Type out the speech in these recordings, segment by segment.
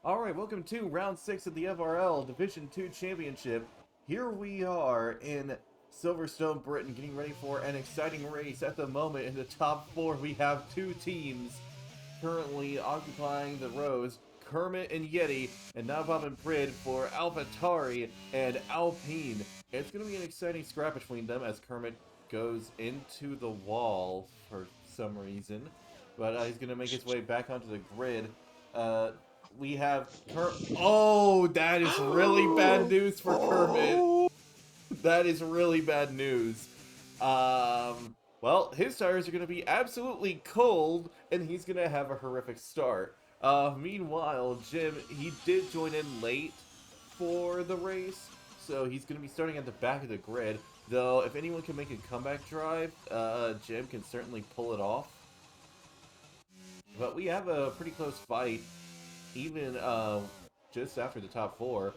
Alright, welcome to round 6 of the FRL Division 2 Championship. Here we are in Silverstone, Britain, getting ready for an exciting race. At the moment, in the top 4, we have two teams currently occupying the rows. Kermit and Yeti, and Nabab and Prid for AlphaTauri and Alpine. It's going to be an exciting scrap between them as Kermit goes into the wall for some reason. But he's going to make his way back onto the grid. Uh, we have Oh, that is really bad news for Kermit. That is really bad news. Well, his tires are going to be absolutely cold, and he's going to have a horrific start. Meanwhile, Jim, he did join in late for the race, so he's going to be starting at the back of the grid. Though, if anyone can make a comeback drive, Jim can certainly pull it off. But we have a pretty close fight, even just after the top 4.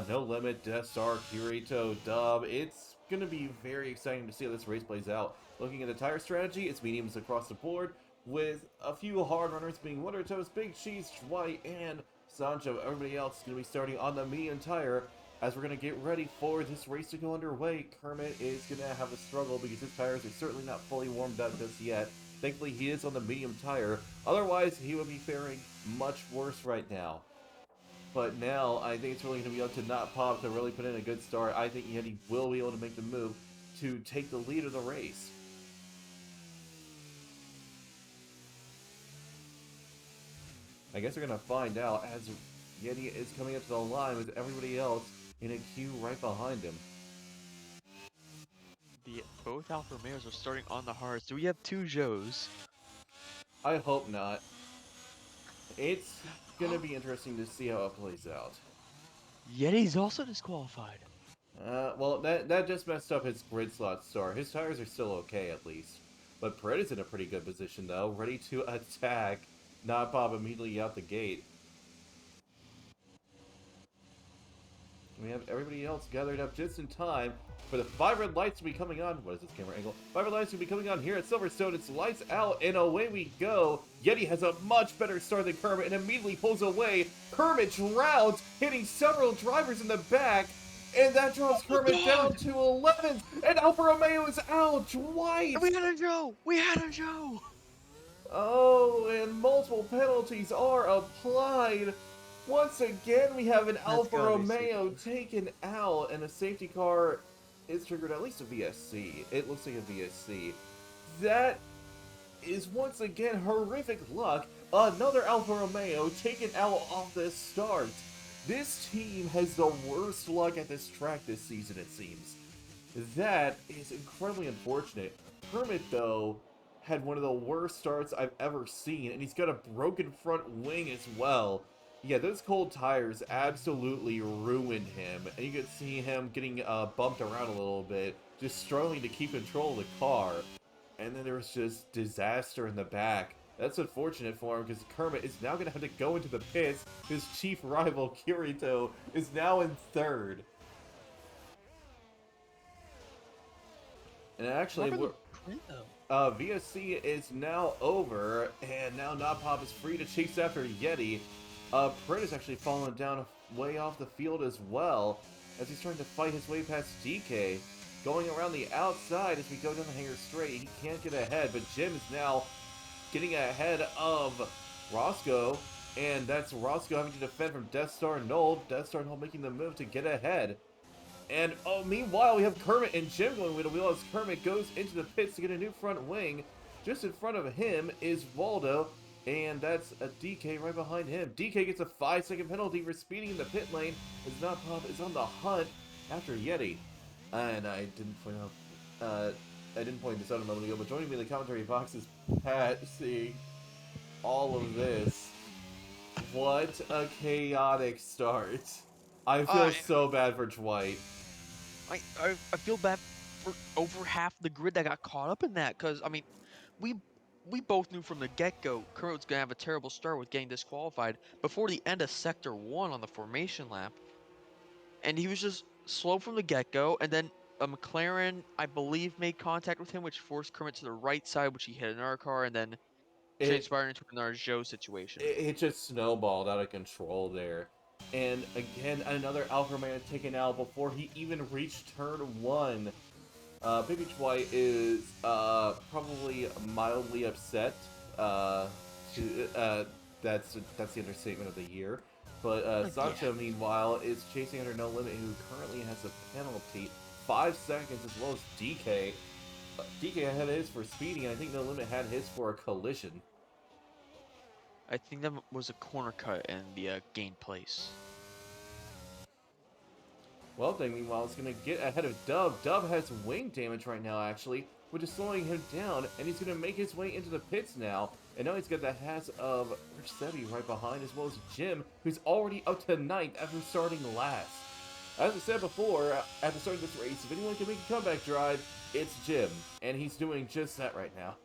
No Limit, Death Star, Kirito, Dub. It's going to be very exciting to see how this race plays out. Looking at the tire strategy, it's mediums across the board, with a few hard runners being Wonder Toast, Big Cheese, Dwight, and Sancho. Everybody else is going to be starting on the medium tire. As we're going to get ready for this race to go underway, Kermit is going to have a struggle because his tires are certainly not fully warmed up just yet. Thankfully, he is on the medium tire. Otherwise, he would be faring much worse right now. But now, I think it's really going to be up to Not Pop to really put in a good start. I think Yeti will be able to make the move to take the lead of the race. I guess we're going to find out as Yeti is coming up to the line with everybody else in a queue right behind him. Both Alfa Romeos are starting on the hards. Do we have two Joes? I hope not. It's gonna be interesting to see how it plays out. Yeti's also disqualified. Well, that just messed up his grid slot start. His tires are still okay, at least. But Pred is in a pretty good position, though, ready to attack. Not Bob immediately out the gate. We have everybody else gathered up just in time for the 5 red lights to be coming on. What is this camera angle? 5 red lights to be coming on here at Silverstone. It's lights out, and away we go. Yeti has a much better start than Kermit and immediately pulls away. Kermit drowns, hitting several drivers in the back, and that drops Kermit down to 11th, and Alfa Romeo is out twice. We had a Joe! We had a Joe! Oh, and multiple penalties are applied. Once again, we have an Alfa Romeo taken out, and a safety car is triggered, at least a VSC. It looks like a VSC. That is once again horrific luck. Another Alfa Romeo taken out off the start. This team has the worst luck at this track this season, it seems. That is incredibly unfortunate. Kermit, though, had one of the worst starts I've ever seen, and he's got a broken front wing as well. Yeah, those cold tires absolutely ruined him, and you could see him getting bumped around a little bit, just struggling to keep control of the car. And then there was just disaster in the back. That's unfortunate for him, because Kermit is now going to have to go into the pits. His chief rival, Kirito, is now in 3rd. And actually, VSC is now over, and now Nopop is free to chase after Yeti. Pred is actually falling down way off the field as well, as he's trying to fight his way past DK. Going around the outside as we go down the hanger straight, he can't get ahead, but Jim is now getting ahead of Roscoe, and that's Roscoe having to defend from Death Star Nold. Death Star Nold making the move to get ahead. And meanwhile, we have Kermit and Jim going wheel to wheel as Kermit goes into the pits to get a new front wing. Just in front of him is Waldo, and that's a DK right behind him. DK gets a 5-second penalty for speeding in the pit lane as Nopop is on the hunt after Yeti. And I didn't point this out a moment ago, but joining me in the commentary box is Pat, seeing all of this. What a chaotic start. I feel so bad for Dwight. I feel bad for over half the grid that got caught up in that, because, I mean, we both knew from the get-go Kermit was going to have a terrible start with getting disqualified before the end of Sector 1 on the formation lap. And he was just slow from the get-go, and then a McLaren, I believe, made contact with him, which forced Kermit to the right side, which he hit another car, and then It transpired into another Joe situation. it just snowballed out of control there. And again, another Alpha Man taken out before he even reached turn 1. Big Beach White is probably mildly upset. To that's the understatement of the year. But Yeah. Sancho, meanwhile, is chasing under No Limit, who currently has a penalty, 5 seconds, as well as DK. DK had his for speeding, and I think No Limit had his for a collision. I think that was a corner cut and the gain place. Well, then, meanwhile, is going to get ahead of Dub. Dub has wing damage right now, actually, which is slowing him down, and he's going to make his way into the pits now. And now he's got the hats of Rich Sebi right behind, as well as Jim, who's already up to 9th after starting last. As I said before, at the start of this race, if anyone can make a comeback drive, it's Jim, and he's doing just that right now.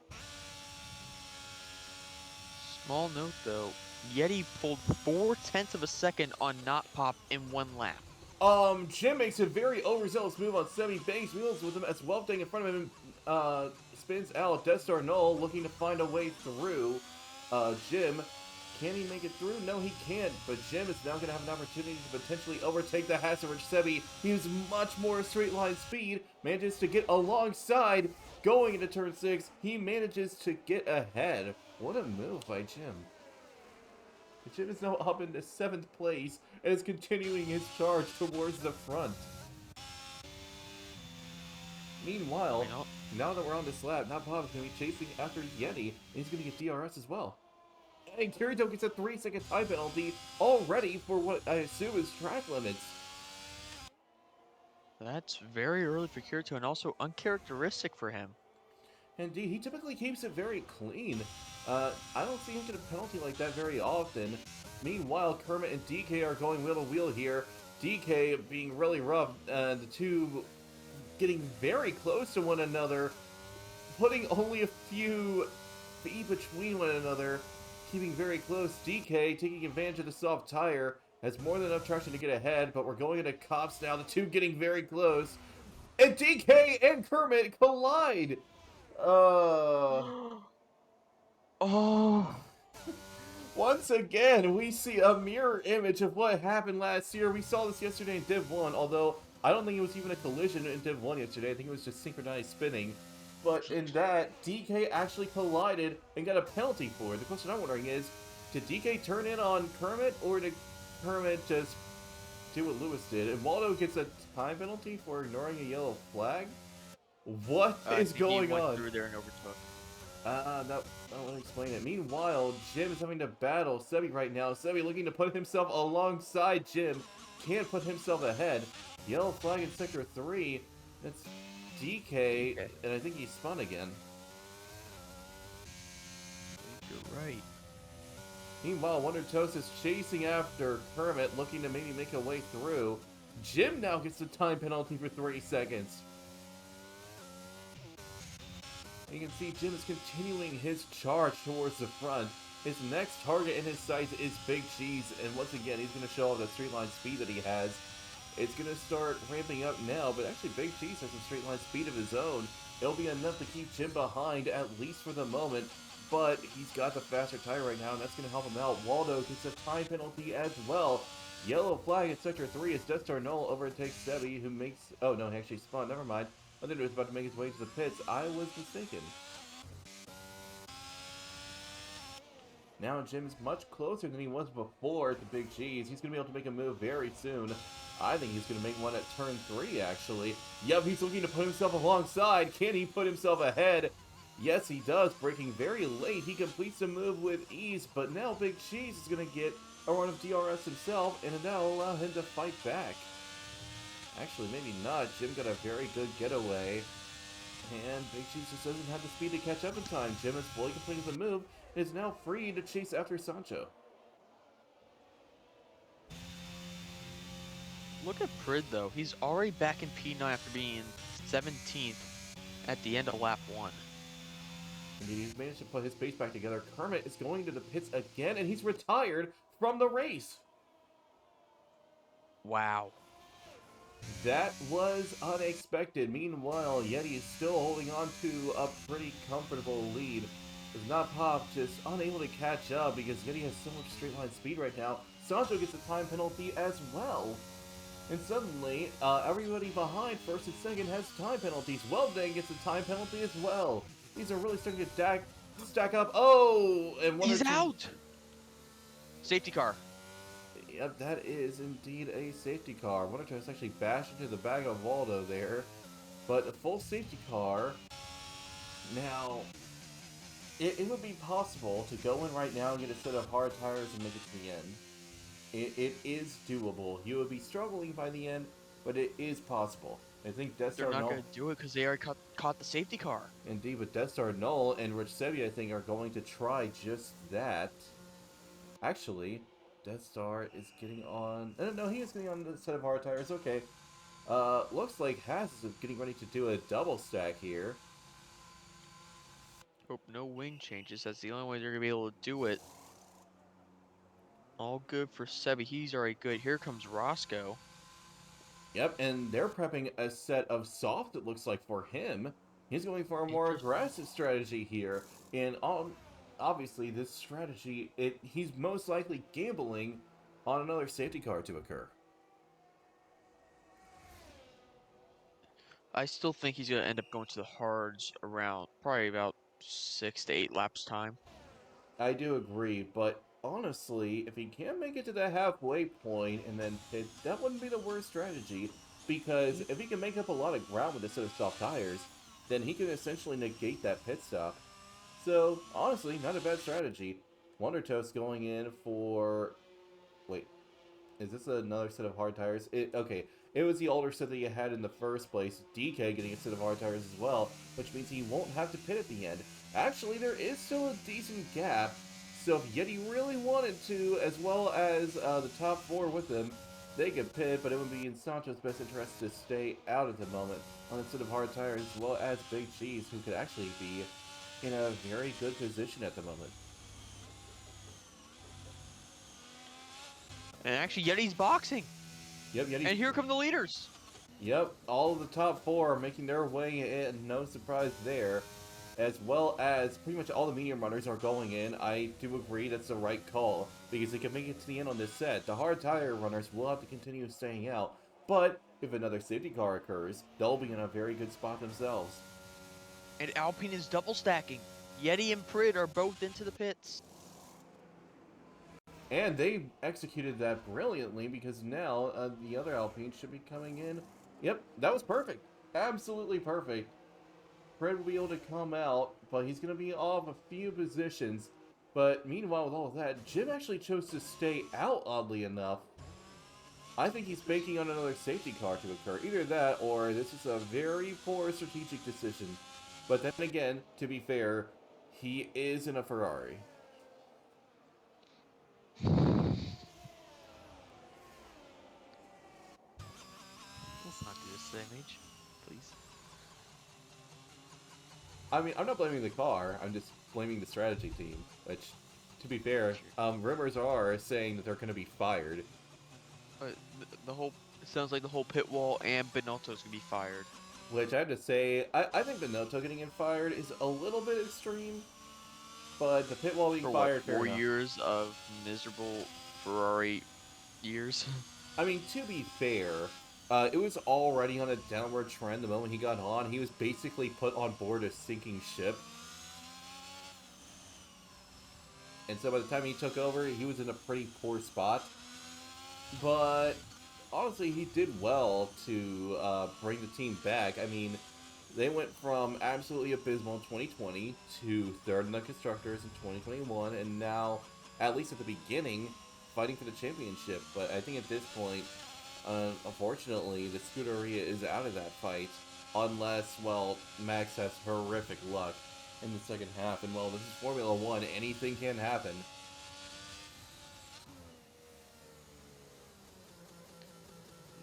Small note though, Yeti pulled 4/10 of a second on Not Pop in 1 lap. Jim makes a very overzealous move on Semi Banks, wheels with him as Welfdang in front of him, spins out. Death Star Null looking to find a way through. Jim, can he make it through? No, he can't, but Jim is now going to have an opportunity to potentially overtake the Hasselrich Sebi. He has much more straight line speed, manages to get alongside. Going into turn 6, he manages to get ahead. What a move by Jim. Jim is now up into 7th place and is continuing his charge towards the front. Meanwhile, now that we're on this lap, Not Bob is going to be chasing after Yeti, and he's going to get DRS as well. And Kirito gets a 3-second time penalty already for what I assume is track limits. That's very early for Kirito and also uncharacteristic for him. Indeed, he typically keeps it very clean. I don't see him get a penalty like that very often. Meanwhile, Kermit and DK are going wheel to wheel here. DK being really rough, the two getting very close to one another, putting only a few feet between one another, keeping very close. DK taking advantage of the soft tire, has more than enough traction to get ahead, but we're going into cops now, the two getting very close. And DK and Kermit collide! Oh. Once again, we see a mirror image of what happened last year. We saw this yesterday in Div 1, although I don't think it was even a collision in Div 1 yesterday. I think it was just synchronized spinning. But in that, DK actually collided and got a penalty for it. The question I'm wondering is, did DK turn in on Kermit, or did Kermit just do what Lewis did? And Waldo gets a time penalty for ignoring a yellow flag? What is going he went on? through there and overtook. That won't explain it. Meanwhile, Jim is having to battle Sebi right now. Sebi looking to put himself alongside Jim. Can't put himself ahead. Yellow flag in Sector 3. That's DK, and I think he spun again. You're right. Meanwhile, Wonder Toast is chasing after Kermit, looking to maybe make a way through. Jim now gets the time penalty for 3 seconds. You can see Jim is continuing his charge towards the front. His next target in his sights is Big Cheese, and once again, he's going to show off the straight line speed that he has. It's going to start ramping up now, but actually Big Cheese has some straight line speed of his own. It'll be enough to keep Jim behind, at least for the moment, but he's got the faster tire right now, and that's going to help him out. Waldo gets a time penalty as well. Yellow flag in Sector 3 as Death Star Null overtakes Sebi, who makes... Oh, no, he actually spun. Never mind. I thought he was about to make his way to the pits. I was mistaken. Now Jim is much closer than he was before to Big Cheese. He's going to be able to make a move very soon. I think he's going to make one at turn 3, actually. Yep, he's looking to put himself alongside. Can he put himself ahead? Yes, he does. Braking very late. He completes the move with ease, but now Big Cheese is going to get a run of DRS himself, and that'll allow him to fight back. Actually, maybe not. Jim got a very good getaway. And Big Cheese just doesn't have the speed to catch up in time. Jim has fully completed the move and is now free to chase after Sancho. Look at Prid though. He's already back in P9 after being 17th at the end of lap 1. Indeed, he's managed to put his pace back together. Kermit is going to the pits again, and he's retired from the race. Wow. That was unexpected. Meanwhile, Yeti is still holding on to a pretty comfortable lead. Does not pop, just unable to catch up because Yeti has so much straight line speed right now. Sancho gets a time penalty as well. And suddenly, everybody behind first and second has time penalties. Weldon gets a time penalty as well. These are really starting to stack up. Oh, and one or He's two. out! Safety car. Yep, that is indeed a safety car. One or two has actually bashed into the back of Waldo there. But a full safety car. Now, it would be possible to go in right now and get a set of hard tires and make it to the end. It is doable. You would be struggling by the end, but it is possible. I think Death They're Star not Null, going to do it because they already caught the safety car. indeed, with Death Star Null and Rich Sebi, I think, are going to try just that. Actually, Death Star is getting on. No, he is getting on the set of hard tires. Okay. Looks like Haas is getting ready to do a double stack here. Hope no wing changes. That's the only way they're going to be able to do it. All good for Sebi. He's already good. Here comes Roscoe. Yep, and they're prepping a set of soft, it looks like, for him. He's going for a more Interesting. aggressive strategy here. And obviously, this strategy, he's most likely gambling on another safety car to occur. I still think he's going to end up going to the hards around probably about 6 to 8 laps time. I do agree, but honestly, if he can make it to the halfway point and then pit, that wouldn't be the worst strategy. Because if he can make up a lot of ground with a set of soft tires, then he can essentially negate that pit stop. So, honestly, not a bad strategy. Wonder Toast going in for... Wait, is this another set of hard tires? Okay, it was the older set that you had in the first place. DK getting a set of hard tires as well, which means he won't have to pit at the end. Actually, there is still a decent gap, so if Yeti really wanted to, as well as the top four with him, they could pit, but it would be in Sancho's best interest to stay out at the moment on a set of hard tires, as well as Big Cheese, who could actually be in a very good position at the moment. And actually, Yeti's boxing. Yep, Yeti's... And here come the leaders. Yep, all of the top four are making their way in, no surprise there. As well as pretty much all the medium runners are going in. I do agree that's the right call, because they can make it to the end on this set. The hard tire runners will have to continue staying out, but if another safety car occurs, they'll be in a very good spot themselves. And Alpine is double stacking. Yeti and Prid are both into the pits. And they executed that brilliantly, because now the other Alpine should be coming in. Yep, that was perfect. Absolutely perfect. Fred will be able to come out, but he's going to be off a few positions. But meanwhile, with all of that, Jim actually chose to stay out, oddly enough. I think he's banking on another safety car to occur. Either that, or this is a very poor strategic decision. But then again, to be fair, he is in a Ferrari. Let's not do this damage, please. I mean, I'm not blaming the car, I'm just blaming the strategy team. Which, to be fair, rumors are saying that they're going to be fired. The whole it sounds like the whole pit wall and Benotto's gonna be fired. Which I have to say, I think Binotto getting him fired is a little bit extreme. But the pit wall being For fired, what, fair 4 enough. years of miserable Ferrari years? I mean, to be fair, it was already on a downward trend the moment he got on. He was basically put on board a sinking ship. And so by the time he took over, he was in a pretty poor spot. But honestly, he did well to bring the team back. I mean, they went from absolutely abysmal in 2020 to third in the Constructors in 2021, and now, at least at the beginning, fighting for the championship. But I think at this point, unfortunately, the Scuderia is out of that fight, unless, well, Max has horrific luck in the second half. And, well, this is Formula 1. Anything can happen.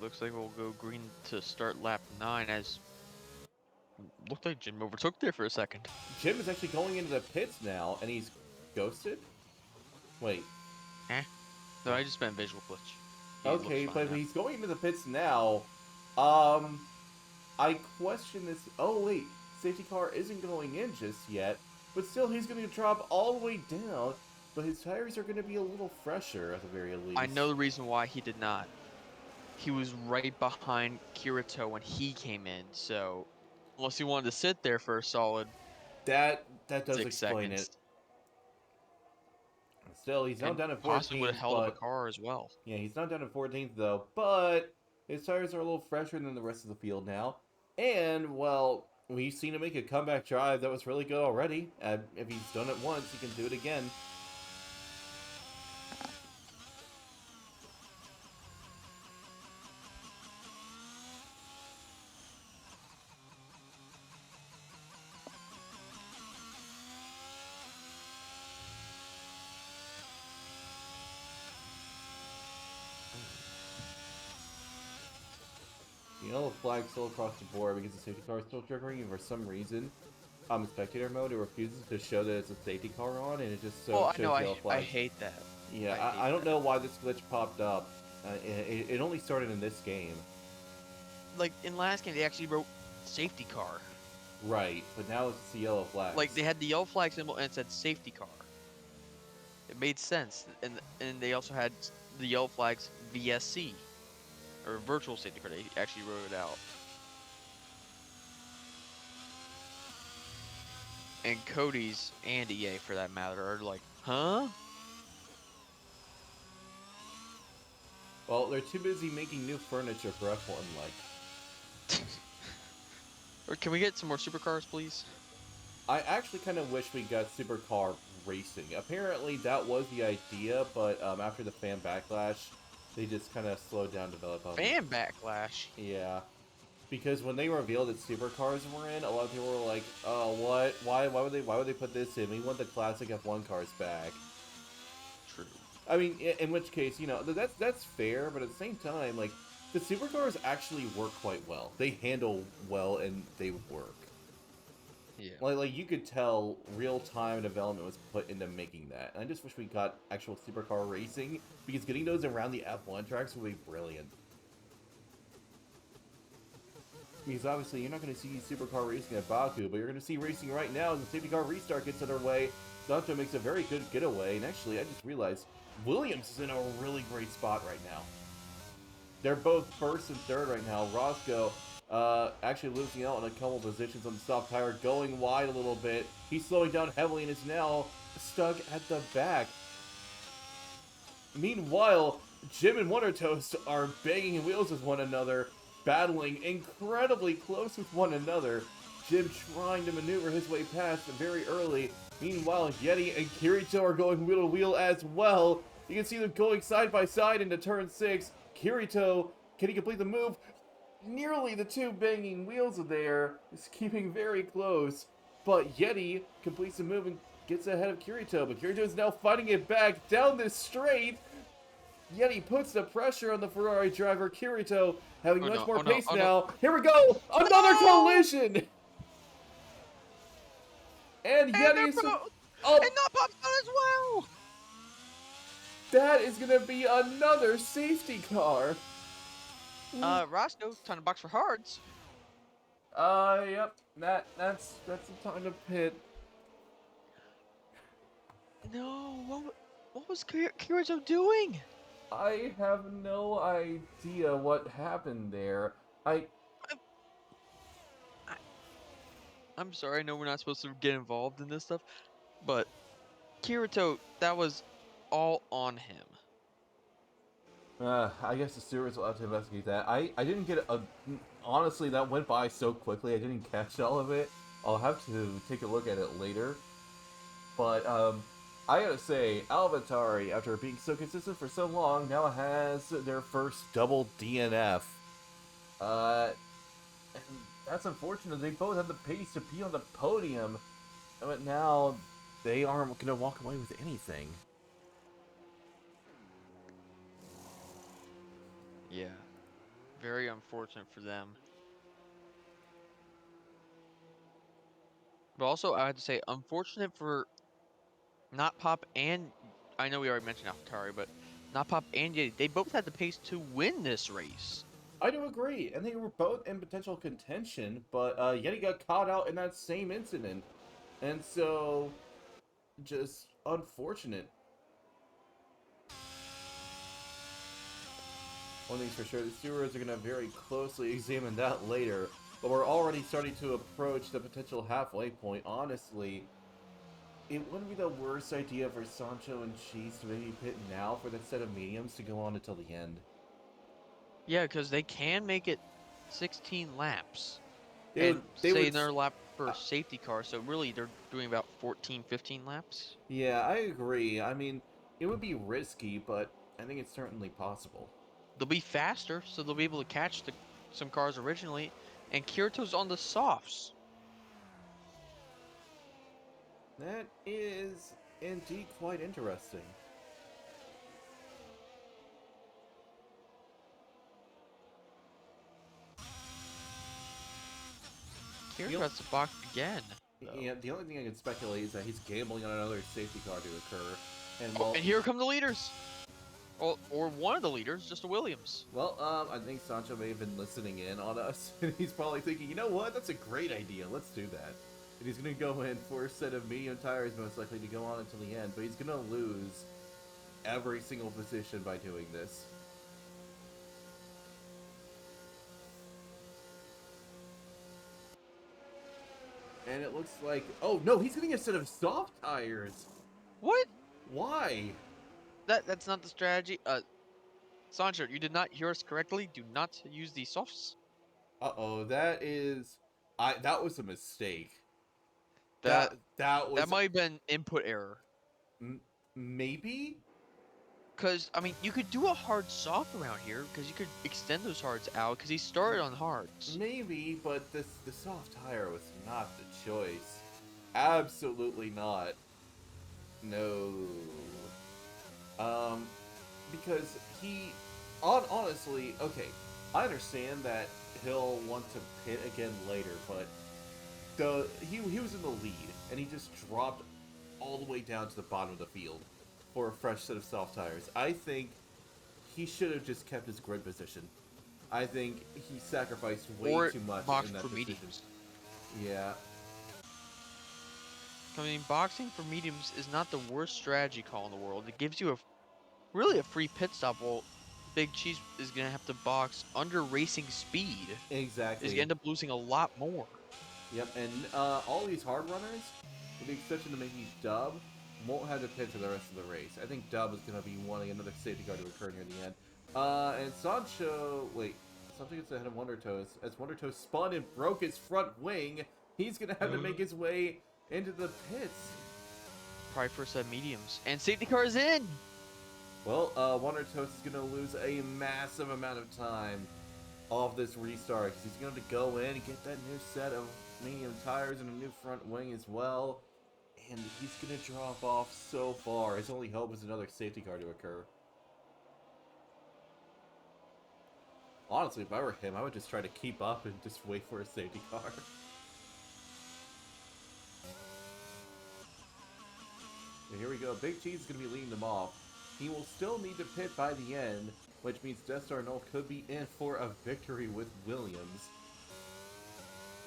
Looks like we'll go green to start lap 9 as looked like Jim overtook there for a second. Jim is actually going into the pits now, and he's ghosted? Wait. No, I just meant visual glitch. Okay, but he's going into the pits now. I question this. Oh, wait. Safety car isn't going in just yet. but still he's going to drop all the way down, but his tires are going to be a little fresher at the very I least. know the reason why he did not. He was right behind Kirito when he came in, so unless he wanted to sit there for a solid That does six explain it. seconds, Still, he's now and down to possibly would have 14th, held up a but car as well. yeah, he's not down to 14th though, but his tires are a little fresher than the rest of the field now. And, well, we've seen him make a comeback drive that was really good already. If he's done it once, he can do it again. The yellow flag still across the board because the safety car is still triggering, and for some reason, in spectator mode, it refuses to show that it's a safety car on, and it just Well, I know shows yellow I flags. hate that. Yeah, I hate I don't that. know why this glitch popped up. It only started in this game. Like in last game, they actually wrote safety car. Right, but now it's the yellow flags. Like they had the yellow flag symbol and it said safety car. It made sense, and they also had the yellow flags VSC or virtual safety car. They actually wrote it out. And Cody's and EA for that matter are like, huh? Well, they're too busy making new furniture for F1, like. Or can we get some more supercars, please? I actually kind of wish we got supercar racing. Apparently, that was the idea, but after the fan backlash, they just kind of slowed down development. Fan backlash. Yeah. Because when they revealed that supercars were in, a lot of people were like, "Oh, what? Why would they put this in? We want the classic F1 cars back." True. I mean, in which case, you know, that's fair, but at the same time, like, the supercars actually work quite well. They handle well and they work. Yeah. Like you could tell real time development was put into making that. And I just wish we got actual supercar racing, because getting those around the F1 tracks would be brilliant. Because obviously you're not going to see supercar racing at Baku, but you're going to see racing right now as the safety car restart gets underway. Santo makes a very good getaway, and actually I just realized Williams is in a really great spot right now. They're both first and third right now. Roscoe actually losing out on a couple positions on the soft tire, going wide a little bit. He's slowing down heavily and is now stuck at the back. Meanwhile, Jim and Wonder Toast are banging wheels with one another, battling incredibly close with one another. Jim trying to maneuver his way past very early. Meanwhile, Yeti and Kirito are going wheel to wheel as well. You can see them going side by side into turn 6. Kirito, can he complete the move? Nearly the two banging wheels there is keeping very close. But Yeti completes the move and gets ahead of Kirito. But Kirito is now fighting it back down this straight. Yeti puts the pressure on the Ferrari driver. Kirito having much more pace now. Here we go! Another collision! And Yeti's and up. not popped out as well. That is gonna be another safety car. Roscoe, time to box for hards. Yep. That's the time to pit. No, what was Kirito doing? I have no idea what happened there. I'm sorry, I know we're not supposed to get involved in this stuff, but Kirito, that was all on him. I guess the stewards will have to investigate that. I didn't get a... Honestly, that went by so quickly, I didn't catch all of it. I'll have to take a look at it later. But, I gotta say, AlphaTauri, after being so consistent for so long, now has their first double DNF. And that's unfortunate. They both had the pace to be on the podium, but now they aren't gonna walk away with anything. Yeah, very unfortunate for them. But also, I had to say, unfortunate for Not Pop and I know we already mentioned AlphaTauri, but Not Pop and Yeti, they both had the pace to win this race. I do agree, and they were both in potential contention, but Yeti got caught out in that same incident. And so, just unfortunate. One thing's for sure, the stewards are going to very closely examine that later, but we're already starting to approach the potential halfway point. Honestly, it wouldn't be the worst idea for Sancho and Cheese to maybe pit now for that set of mediums to go on until the end. Yeah, because they can make it 16 laps They would, and they say would, another lap for uh, a safety car. So really, they're doing about 14, 15 laps. yeah, I agree. I mean, it would be risky, but I think it's certainly possible. They'll be faster, so they'll be able to catch some cars originally. And Kirito's on the softs. That is indeed quite interesting. Kirito has to box again, though. Yeah, the only thing I can speculate is that he's gambling on another safety car to occur. And Oh, well, and here come the leaders. Or one of the leaders, just a Williams. I think Sancho may have been listening in on us, and he's probably thinking, you know what, that's a great idea, let's do that. And he's going to go in for a set of medium tires, most likely to go on until the end, but he's going to lose every single position by doing this. And it looks like, oh no, he's getting a set of soft tires! What? Why? That's not the strategy. Sancho, you did not hear us correctly. Do not use the softs. Uh-oh, that was a mistake. That That that was, might have been input error. maybe? Cause I mean, you could do a hard soft around here, cause you could extend those hards out, cause he started on hards. Maybe, but the soft tire was not the choice. Absolutely not. No. Because honestly, okay, I understand that he'll want to pit again later, but he was in the lead, and he just dropped all the way down to the bottom of the field for a fresh set of soft tires. I think he should have just kept his grid position. I think he sacrificed way Or too much in boxed that for decision. mediums. Yeah. I mean, boxing for mediums is not the worst strategy call in the world. It gives you really a free pit stop. While Big Cheese is gonna have to box under racing speed. Is gonna Exactly. end up losing a lot more. Yep, and all these hard runners, with the exception of maybe Dub, won't have to pit for the rest of the race. I think Dub is going to be wanting another safety car to occur near the end. And Sancho, wait, Sancho gets ahead of Wonder Toast. As Wonder Toast spun and broke his front wing, he's going to have to make his way into the pits. Probably first set of mediums. And safety car is in! Well, Wonder Toast is going to lose a massive amount of time off this restart, because he's going to go in and get that new set of medium tires and a new front wing as well. And he's going to drop off so far. His only hope is another safety car to occur. Honestly, if I were him, I would just try to keep up and just wait for a safety car. And here we go. Big Cheese is going to be leading them off. He will still need to pit by the end, which means Death Star Null could be in for a victory with Williams.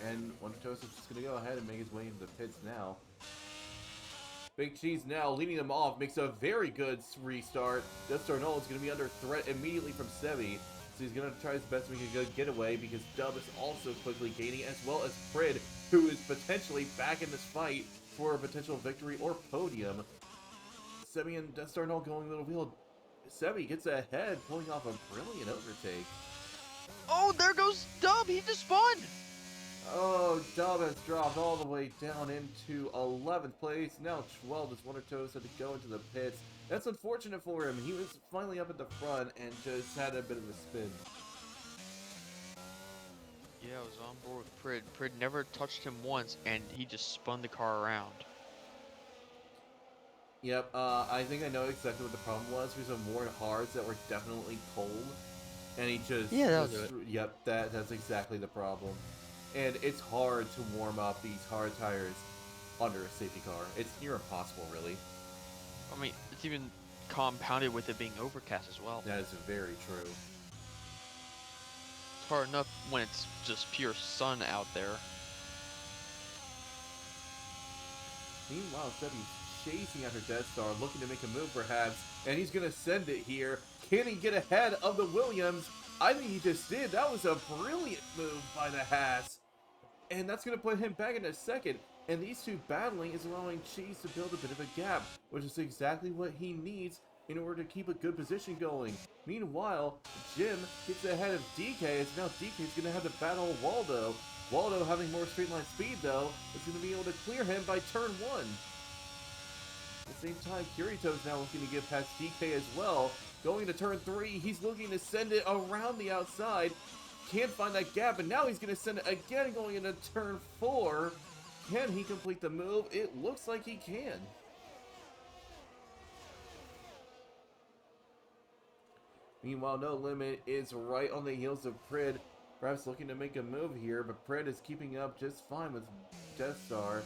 And Wonder Toast is just going to go ahead and make his way into the pits now. Big Cheese now leading them off, makes a very good restart. Death Star Null is going to be under threat immediately from Sebi, so he's going to try his best to make a good getaway because Dub is also quickly gaining, as well as Prid, who is potentially back in this fight for a potential victory or podium. Sebi and Death Star Null going little wheel. Sebi gets ahead, pulling off a brilliant overtake. Oh, there goes Dub! He just spun! Oh, Dub has dropped all the way down into 11th place. Now 12th as Wonder Toast had to go into the pits. That's unfortunate for him. He was finally up at the front and just had a bit of a spin. Yeah, I was on board with Prid. Prid never touched him once, and he just spun the car around. Yep, I think I know exactly what the problem was. He was on more hards that were definitely cold. And he just... Yeah, that'll do it. Yep, that's exactly the problem. And it's hard to warm up these hard tires under a safety car. It's near impossible, really. I mean, it's even compounded with it being overcast as well. That is very true. It's hard enough when it's just pure sun out there. Meanwhile, Sebi's chasing after Death Star, looking to make a move perhaps, and he's going to send it here. Can he get ahead of the Williams? I think he just did. That was a brilliant move by the Haas. And that's going to put him back in a second. And these two battling is allowing Cheese to build a bit of a gap, which is exactly what he needs in order to keep a good position going. Meanwhile, Jim gets ahead of DK, as now DK is going to have to battle Waldo. Waldo, having more straight line speed though, is going to be able to clear him by turn 1. At the same time, Kirito's now looking to get past DK as well. Going to turn 3, he's looking to send it around the outside. Can't find that gap, and now he's going to send it again going into turn 4. Can he complete the move? It looks like he can. Meanwhile, No Limit is right on the heels of Prid. Perhaps looking to make a move here, but Prid is keeping up just fine with Death Star.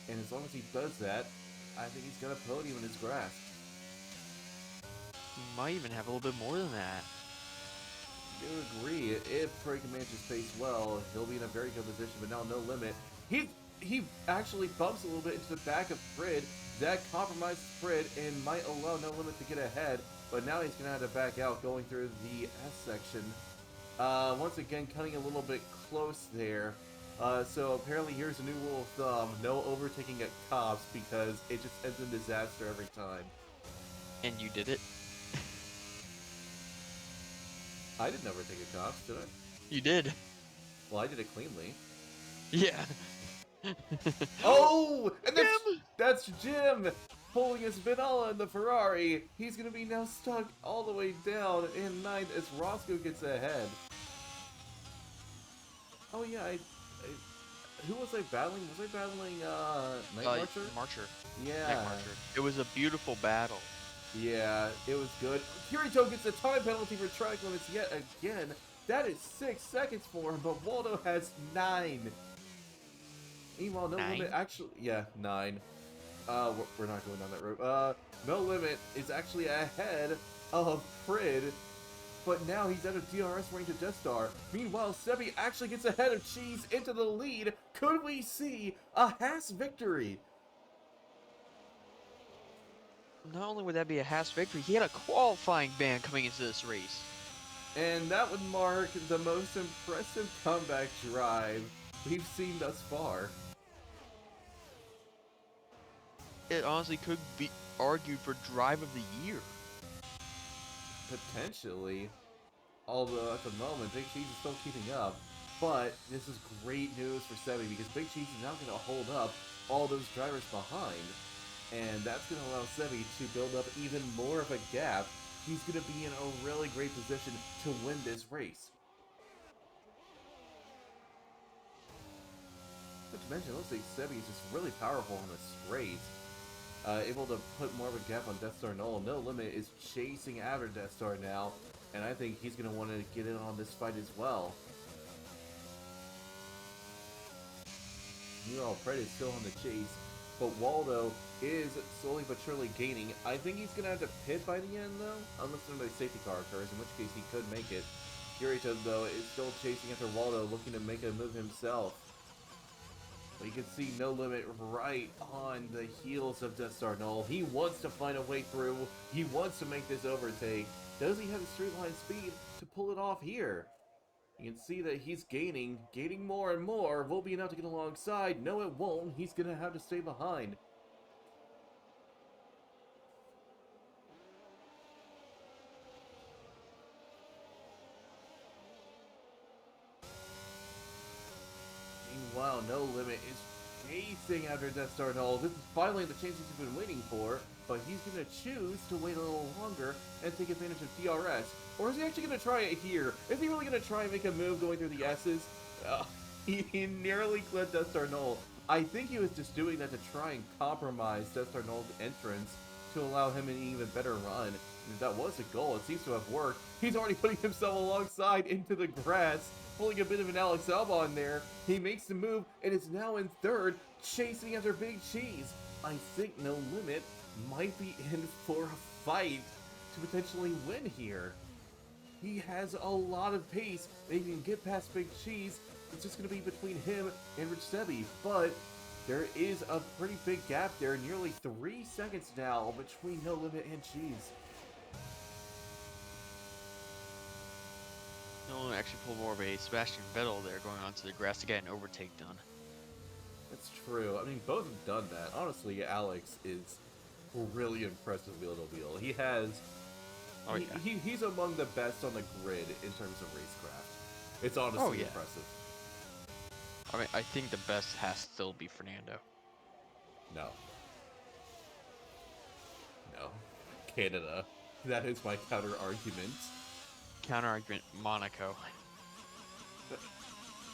And as long as he does that, I think he's got a podium in his grasp. He might even have a little bit more than that. I do agree. If Prid can manage his pace well, he'll be in a very good position, but now No Limit. He actually bumps a little bit into the back of Prid. That compromises Prid and might allow No Limit to get ahead, but now he's going to have to back out going through the S section. Once again, cutting a little bit close there. So apparently here's a new rule of thumb. No overtaking at cops because it just ends in disaster every time. And you did it. I didn't overtake a cops, did I? You did. Well, I did it cleanly. Yeah. Oh! And that's Jim! Pulling his Vanilla in the Ferrari. He's going to be now stuck all the way down in 9th as Roscoe gets ahead. Oh yeah, who was I battling? Was I battling, Night Marcher? Marcher. Yeah. Night Marcher. It was a beautiful battle. Yeah, it was good. Kirito gets a time penalty for track limits yet again. That is 6 seconds for him, but Waldo has 9. Meanwhile, No Limit actually... Yeah, 9. We're not going down that road. No Limit is actually ahead of Prid, but now he's out of DRS range of Death Star. Meanwhile, Sebi actually gets ahead of Cheese into the lead. Could we see a Haas victory? Not only would that be a Haas victory, he had a qualifying ban coming into this race. And that would mark the most impressive comeback drive we've seen thus far. It honestly could be argued for drive of the year. Potentially. Although at the moment, Big Cheese is still keeping up. But this is great news for Sebi because Big Cheese is now going to hold up all those drivers behind. And that's going to allow Sebi to build up even more of a gap. He's going to be in a really great position to win this race. Not to mention, it looks like Sebi is just really powerful on the straight. Able to put more of a gap on Death Star Null. No Limit is chasing after Death Star now, and I think he's going to want to get in on this fight as well. Meanwhile, Pred is still on the chase, but Waldo is slowly but surely gaining. I think he's going to have to pit by the end, though, unless another safety car occurs, in which case he could make it. Kirito, though, is still chasing after Waldo, looking to make a move himself. But you can see No Limit right on the heels of Death Star Null. He wants to find a way through. He wants to make this overtake. Does he have the straight line speed to pull it off here? You can see that he's gaining more and more. Will be enough to get alongside. No, it won't. He's going to have to stay behind. Meanwhile, No Limit is chasing after Death Star Null. This is finally the chance he's been waiting for, but he's going to choose to wait a little longer and take advantage of DRS. Or is he actually going to try it here? Is he really going to try and make a move going through the S's? He nearly clipped Death Star Null. I think he was just doing that to try and compromise Death Star Null's entrance to allow him an even better run. And if that was the goal, it seems to have worked. He's already putting himself alongside into the grass, pulling a bit of an Alex Albon there. He makes the move and is now in third, chasing after Big Cheese. I think No Limit might be in for a fight to potentially win here. He has a lot of pace. They can get past Big Cheese. It's just going to be between him and Rich Sebi. But There is a pretty big gap there, nearly 3 seconds now between No Limit and Cheese. No, actually pulled more of a Sebastian Vettel there, going onto the grass to get an overtake done. That's true. I mean, both have done that. Honestly, Alex is really impressive wheel to wheel. He has... Oh, yeah. He's among the best on the grid in terms of racecraft. It's honestly impressive. I mean, I think the best has to still be Fernando. No. No. Canada. That is my counter-argument. Counter-argument, Monaco.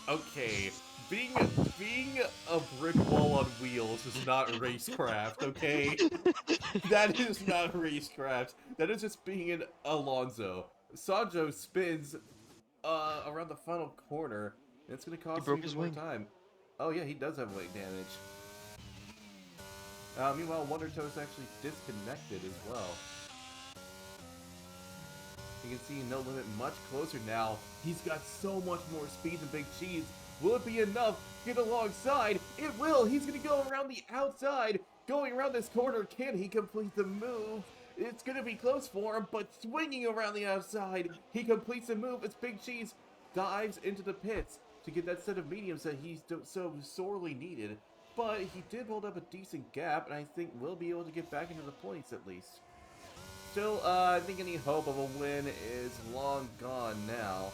Okay, being a brick wall on wheels is not racecraft, okay? That is not racecraft. That is just being an Alonso. Sancho spins around the final corner, and it's going to cost him even more time. Oh yeah, he does have wing damage. Meanwhile, Wonder Toe is actually disconnected as well. You can see No Limit much closer now. He's got so much more speed than Big Cheese. Will it be enough to get alongside? It will! He's going to go around the outside. Going around this corner, can he complete the move? It's going to be close for him, but swinging around the outside, he completes the move as Big Cheese dives into the pits to get that set of mediums that he's so sorely needed. But he did hold up a decent gap, and I think will be able to get back into the points at least. Still, I think any hope of a win is long gone now.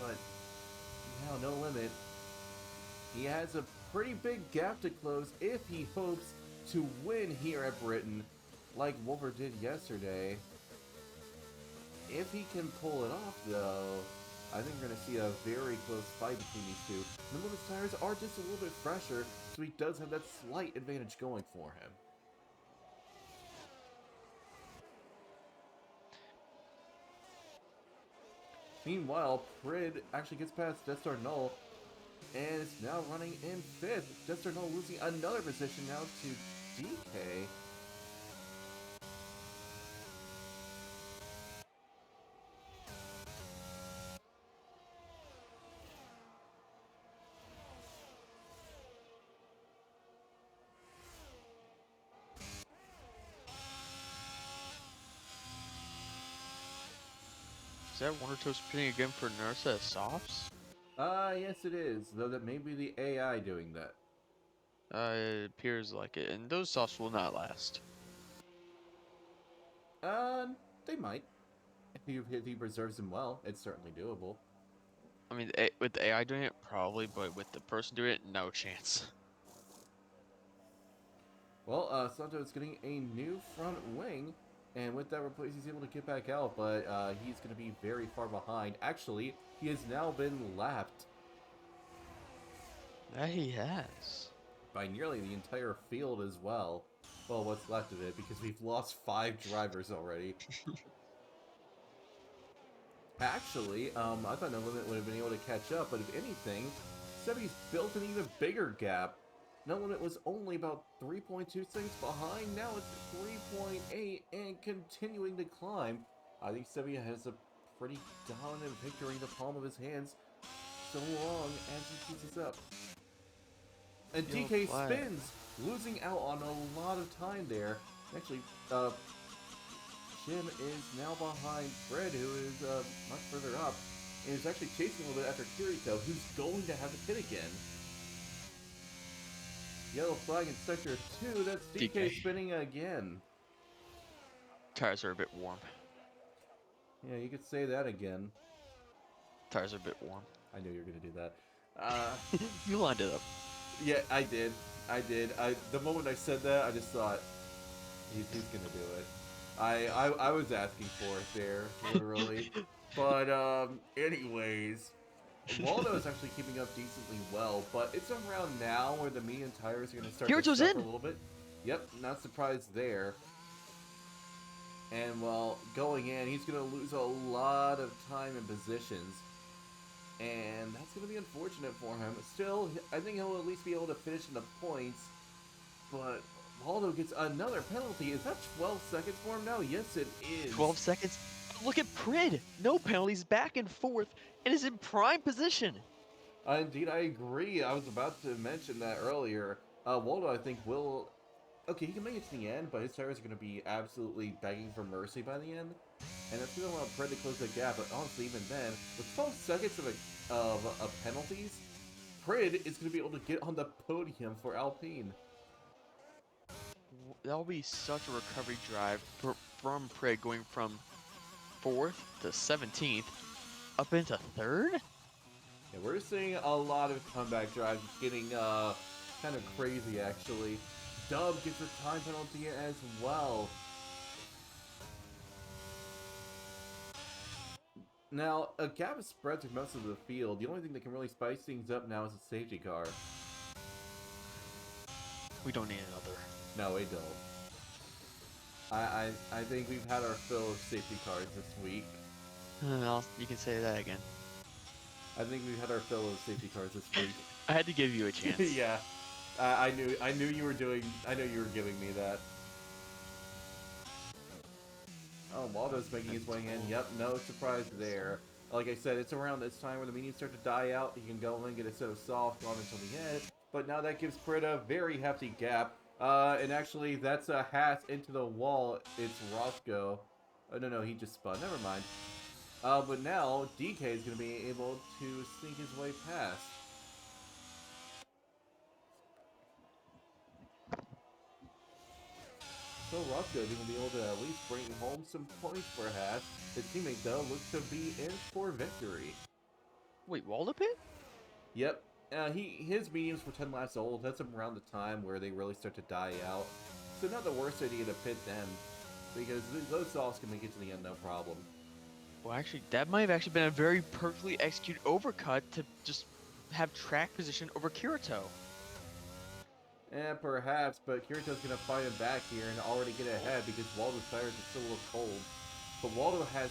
But now, No Limit. He has a pretty big gap to close if he hopes to win here at Britain, like Wolver did yesterday. If he can pull it off, though, I think we're going to see a very close fight between these two. No Limit's tires are just a little bit fresher, so he does have that slight advantage going for him. Meanwhile, Prid actually gets past Death Star Null and is now running in 5th. Death Star Null losing another position now to DK. Is that Wonder Toe spinning again for another set of softs? Yes it is, though that may be the AI doing that. It appears like it, and those softs will not last. They might. If he preserves them well, it's certainly doable. I mean, with the AI doing it, probably, but with the person doing it, no chance. Well, Santo is getting a new front wing, and with that replace, he's able to get back out, but he's going to be very far behind. Actually, he has now been lapped. That he has. By nearly the entire field as well. Well, what's left of it, because we've lost 5 drivers already. Actually, I thought No Limit would have been able to catch up, but if anything, Sebi's built an even bigger gap. No Limit was only about 3.2 seconds behind, now it's 3.8 and continuing to climb. I think Sebi has a pretty dominant victory in the palm of his hands so long as he keeps this up. And DK spins, losing out on a lot of time there. Actually, Jim is now behind Fred, who is much further up, and is actually chasing a little bit after Kirito, who's going to have to pit again. Yellow flag in sector 2, that's DK spinning again. Tires are a bit warm. Yeah, you could say that again. Tires are a bit warm. I knew you were going to do that. You lined it up. Yeah, I did. The moment I said that, I just thought, he's going to do it. I was asking for it there, literally. But, anyways, Waldo is actually keeping up decently well, but it's around now where the medium tires are going to start to suffer a little bit. Yep, not surprised there. And, well, going in, he's going to lose a lot of time and positions. And that's going to be unfortunate for him. Still, I think he'll at least be able to finish in the points. But Waldo gets another penalty. Is that 12 seconds for him now? Yes, it is. 12 seconds. Look at Prid. No penalties, back and forth, and is in prime position. Indeed, I agree. I was about to mention that earlier. Waldo, I think, will... Okay, he can make it to the end, but his tires are going to be absolutely begging for mercy by the end. And that's going to allow Pred to close the gap, but honestly, even then, with 12 seconds of penalties, Prid is going to be able to get on the podium for Alpine. That'll be such a recovery drive from Prig going from 4th to 17th up into 3rd? Yeah, we're seeing a lot of comeback drives. It's getting kind of crazy, actually. Dub gets a time penalty as well. Now, a gap is spread through most of the field. The only thing that can really spice things up now is a safety car. We don't need another. No, we don't. I think we've had our fill of safety cars this week. You can say that again. I think we've had our fill of safety cars this week. I had to give you a chance. Yeah, I knew you were doing. I knew you were giving me that. Oh, Waldo's making his way in. Yep, no surprise there. Like I said, it's around this time where the mediums start to die out. He can go in, get a set of soft on until the end. But now that gives Prit a very hefty gap. And actually, that's a hat into the wall. It's Roscoe. Oh, no, he just spun. Never mind. But now, DK is going to be able to sneak his way past. So Roscoe is going to be able to at least bring home some points for Haas. His teammate, though, looks to be in for victory. Wait, Waldo pit? Yep. His mediums were 10 laps old. That's around the time where they really start to die out. So not the worst idea to pit them, because those softs can make it to the end no problem. Well, actually, that might have actually been a very perfectly executed overcut to just have track position over Kirito. Perhaps, but Kirito's going to fight him back here and already get ahead because Waldo's tires are still a little cold. But Waldo has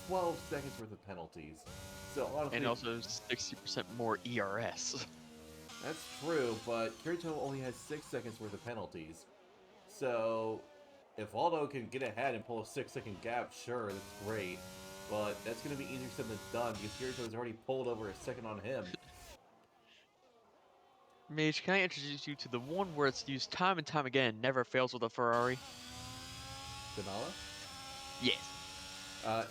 12 seconds worth of penalties. So honestly, and also 60% more ERS. That's true, but Kirito only has 6 seconds worth of penalties. So if Waldo can get ahead and pull a 6-second gap, sure, that's great. But that's going to be easier said than done because Kirito has already pulled over a second on him. Mage, can I introduce you to the one where it's used time and time again, never fails with a Ferrari? Denala? Yes.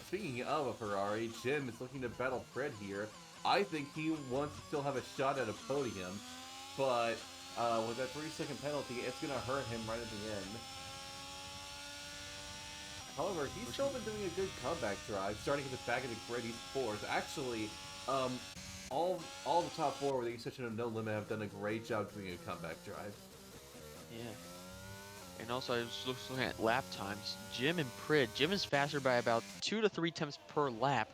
Speaking of a Ferrari, Jim is looking to battle Fred here. I think he wants to still have a shot at a podium, but with that 3-second penalty, it's going to hurt him right at the end. However, he's still been doing a good comeback drive, starting at the back of the grid. He's 4th. Actually, all the top 4 with the exception of No Limit have done a great job doing a comeback drive. Yeah. And also, I was looking at lap times. Jim and Prid. Jim is faster by about 2 to 3 times per lap.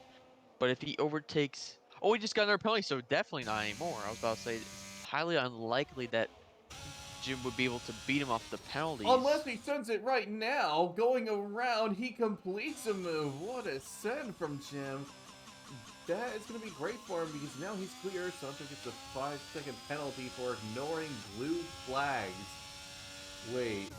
But if he overtakes... Oh, he just got another penalty, so definitely not anymore. I was about to say, it's highly unlikely that Jim would be able to beat him off the penalties. Unless he sends it right now. Going around, he completes a move. What a send from Jim. That is going to be great for him because now he's clear. Sancho gets a 5-second penalty for ignoring blue flags. Wait.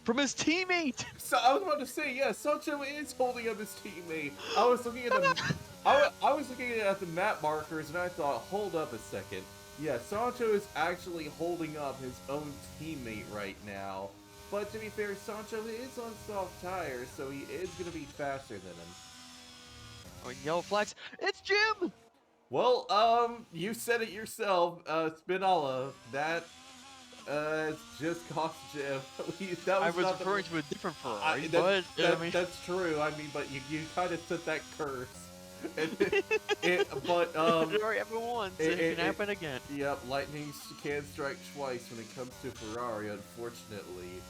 From his teammate! So I was about to say, yeah, Sancho is holding up his teammate. I was looking at the I was looking at the map markers and I thought, hold up a second. Yeah, Sancho is actually holding up his own teammate right now. But to be fair, Sancho is on soft tires, so he is going to be faster than him. Oh, yellow flags. It's Jim! Well, you said it yourself, Spinalla. That just cost Jim. I was referring to a different Ferrari, but... That's true, I mean, but you kind of took that curse. It already happened once, it can happen again. Yep, lightning can strike twice when it comes to Ferrari, unfortunately.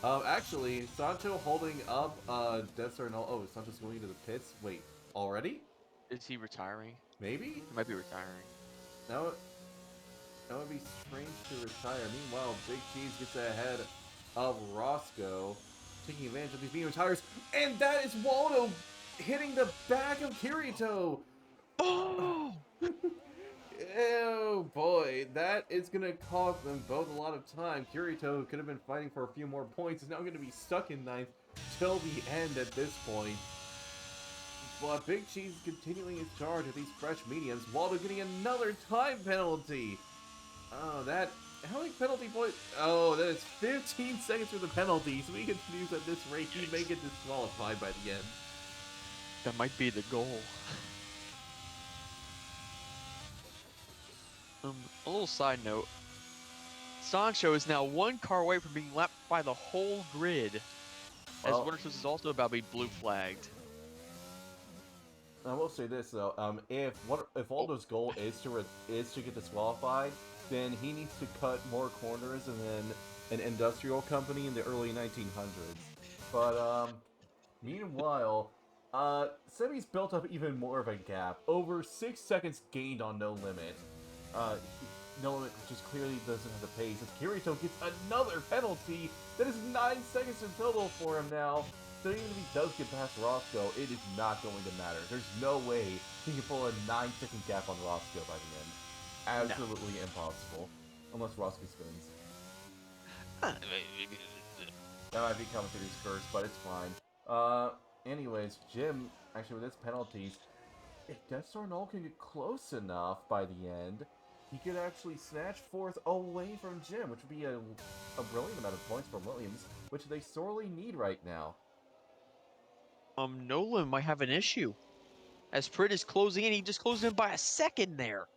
Actually, Sancho holding up, oh, Sancho's going into the pits. Wait, already? Is he retiring? Maybe? He might be retiring. That would be strange to retire. Meanwhile, Big Cheese gets ahead of Roscoe, taking advantage of these medium tires, and that is Waldo hitting the back of Kirito. Oh! Oh boy, that is going to cost them both a lot of time. Kirito, who could have been fighting for a few more points, is now going to be stuck in 9th till the end at this point. but Big Cheese is continuing his charge with these fresh mediums. Waldo getting another time penalty. Oh, that... How many penalty points? Oh, that is 15 seconds for the penalty, so he continues at this rate. He may Yikes. get disqualified by the end. That might be the goal. A little side note. Sancho is now one car away from being lapped by the whole grid, as Well, Winter Swiss is also about to be blue flagged. I will say this though: if Oh, Waldo's goal is to get disqualified, then he needs to cut more corners than an industrial company in the early 1900s. But meanwhile, Semi's built up even more of a gap. Over 6 seconds gained on No Limit. No Limit just clearly doesn't have the pace. As Kirito gets another penalty, that is 9 seconds in total for him now. So even if he does get past Roscoe, it is not going to matter. There's no way he can pull a 9-second gap on Roscoe by the end. no. Absolutely impossible. Unless Roscoe spins. That might be commentator's curse, but it's fine. Anyways, Jim, actually with his penalties, if Death Star Null can get close enough by the end, he could actually snatch fourth away from Jim, which would be a brilliant amount of points for Williams, which they sorely need right now. Nolan might have an issue. As Prit is closing in, he just closed in by a second there.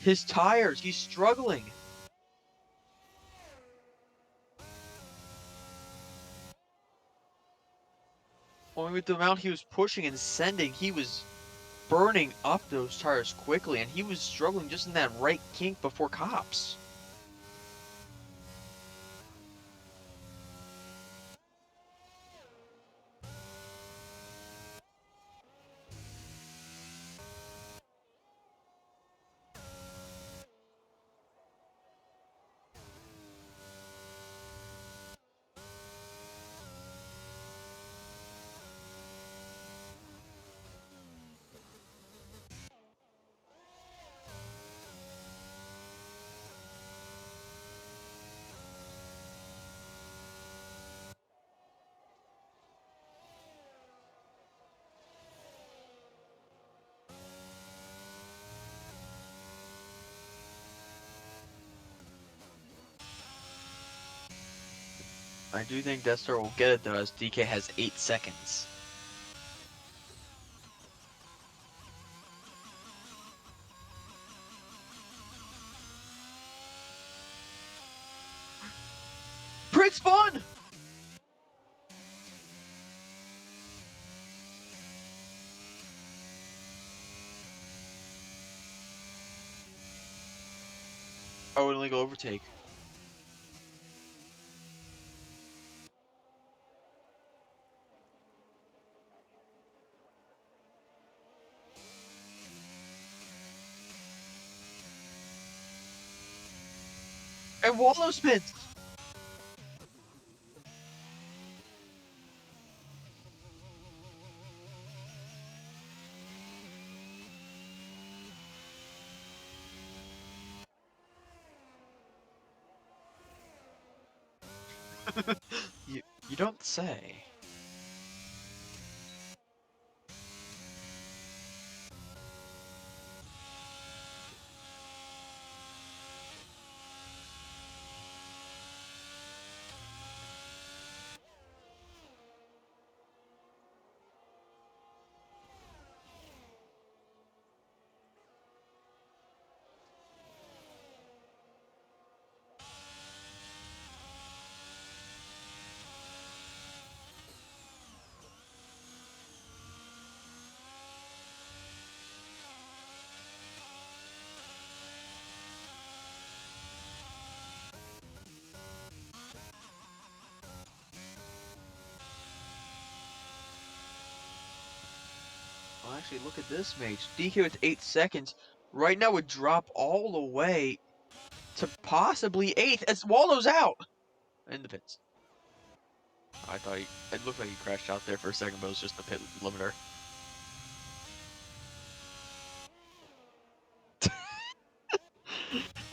His tires, he's struggling. Only with the amount he was pushing and sending, he was burning up those tires quickly, and he was struggling just in that right kink before cops. I do think Deathstar will get it though, as DK has 8 seconds. Prit spun! Oh, an illegal overtake. And Wallow spins! You don't say. Well, actually, look at this match. DK with 8 seconds right now would drop all the way to possibly 8th as Wallow's out in the pits. I thought it looked like he crashed out there for a second, but it was just the pit limiter.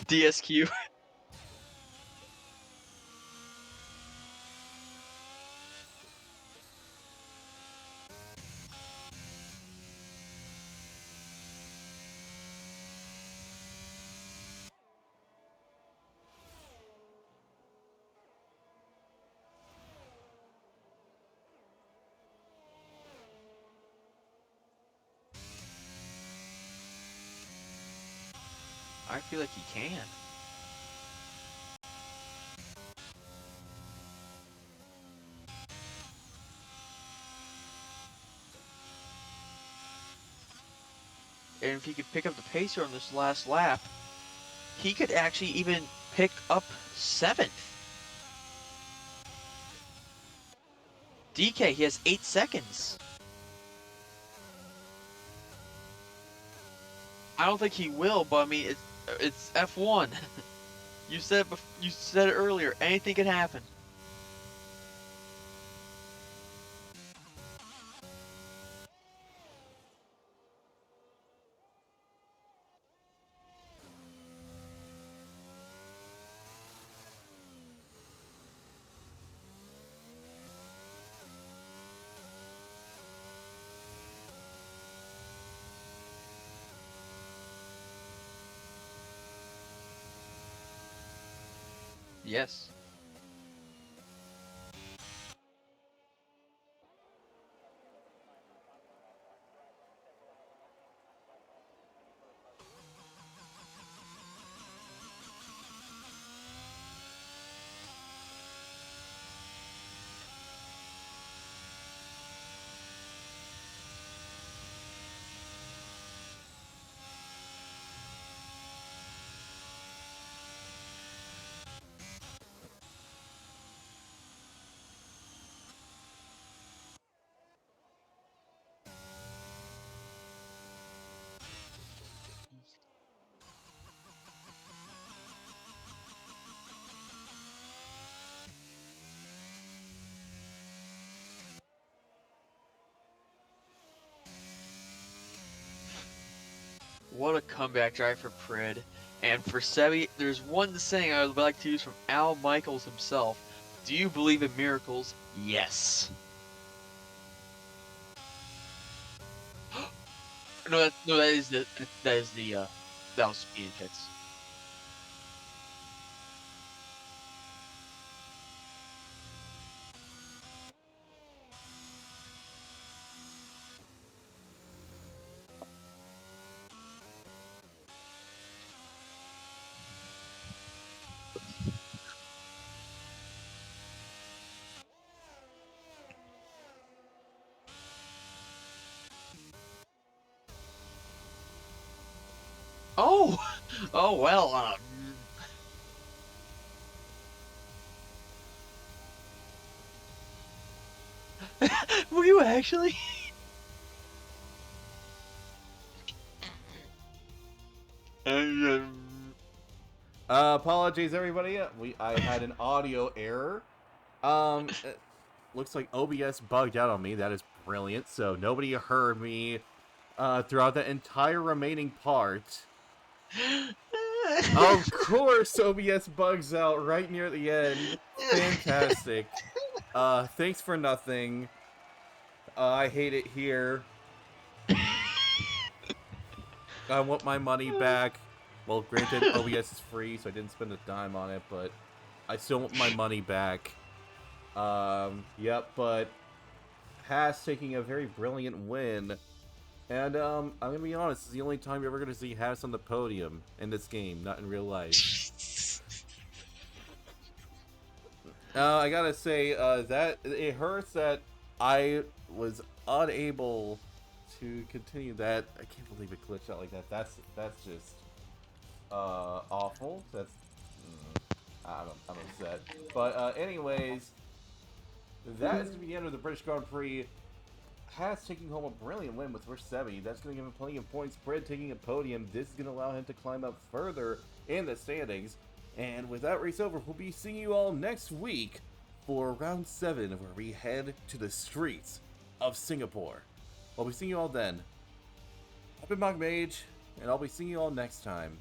DSQ. I feel like he can. And if he could pick up the pacer on this last lap, he could actually even pick up 7th. DK, he has 8 seconds. I don't think he will, but I mean, it's F1. You said it earlier. Anything can happen. Yes. What a comeback drive for Prid. And for Sebi, there's one saying I would like to use from Al Michaels himself. Do you believe in miracles? Yes. No, that was speed hits. Oh, oh well. Were you actually? Apologies, everybody. I had an audio error. It looks like OBS bugged out on me. That is brilliant. So nobody heard me throughout the entire remaining part. Of course, OBS bugs out right near the end. Fantastic. Thanks for nothing. I hate it here. I want my money back. Well, granted, OBS is free, so I didn't spend a dime on it, but I still want my money back. Yep, but Haas taking a very brilliant win. And, I'm gonna be honest, it's the only time you're ever gonna see Haas on the podium in this game, not in real life. I gotta say, that it hurts that I was unable to continue that. I can't believe it glitched out like that. That's just awful. I'm upset. But anyways, that is gonna be the end of the British Grand Prix. Haas taking home a brilliant win with Sebi. That's going to give him plenty of points. Fred taking a podium. This is going to allow him to climb up further in the standings. And with that race over, we'll be seeing you all next week for round 7, where we head to the streets of Singapore. I'll be seeing you all then. I've been Mach Mage, and I'll be seeing you all next time.